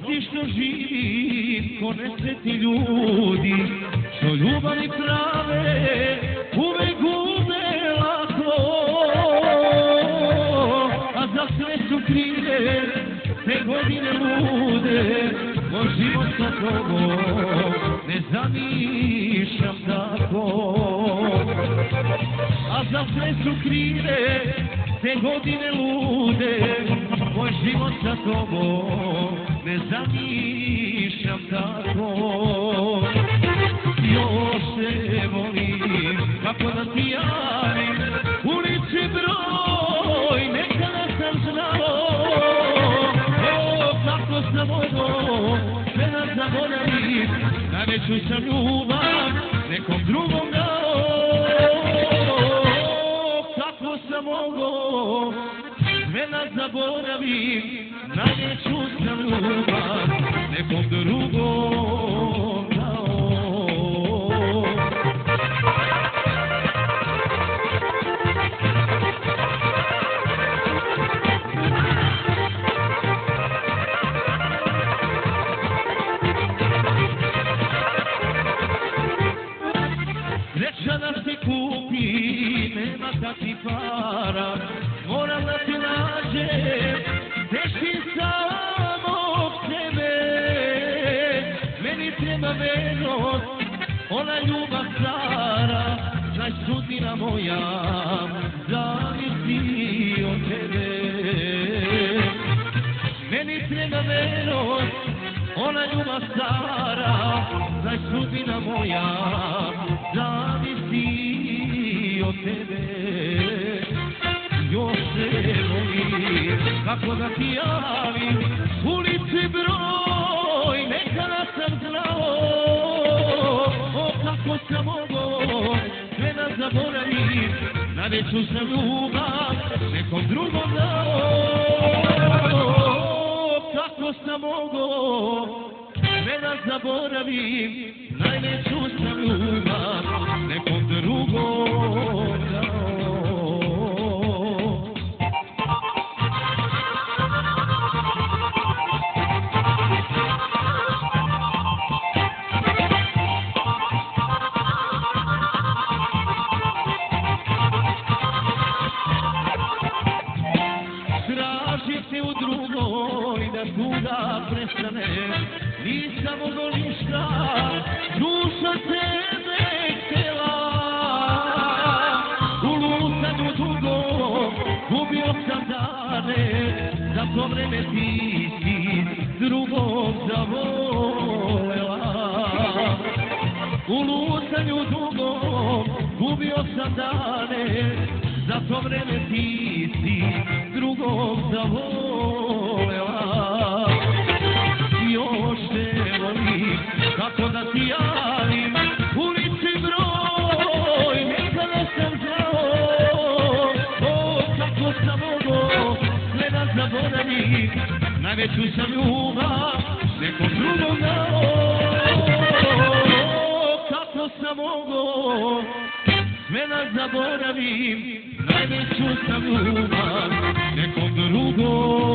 Prosti što živim ko nesretni ljudi, što ljubavi prave uvek gube lako. A za sve su krive te godine lude, moj život sa tobom ne zamišljam tako. A za sve su krive te godine lude, moj život sa tobom ne zamišljam tako. Još se volim, kako da ti javim, ulici broj, nekada sam znao. O, kako sam mogao, sve nas zaboravim, najveću sam ljubav nekom drugom dao. O, kako sam mogao, sve nas zaboravim, najveću sam ljubav nekom drugom dao. Sreća da se kupi, nema takvih para, moram da ti nađem, teški samog sebe. Meni treba vernost, ona ljubav stara, znaj sudbina moja, zavisi od tebe. Meni treba vernost, ona ljubav stara, znaj sudbina moja, zavisi od tebe. Još se volim, kako da ti javim, ulici broj, nekada sam znao. O, kako sam mogao, sve nas zaboravim, najveću sam ljubav nekom drugom dao. O, kako sam mogao, sve nas zaboravim, najveću sam ljubav nekom drugom dao. Tražite u drugoj da tuga prestane, nisam mogao ništa, duša tebe htjela. U lutanju dugom gubio sam dane, za to vreme ti si drugog zavolela. U lutanju dugom gubio sam dane, za to vreme ti si drugog zavolela. Još te volim, kako da ti javim, ulici broj, nekada sam znao. O, kako sam mogao, sve nas zaboravim, najveću sam ljubav nekom drugom dao. O, kako sam mogao, sve nas zaboravim, najveću sam ljubav nekom drugom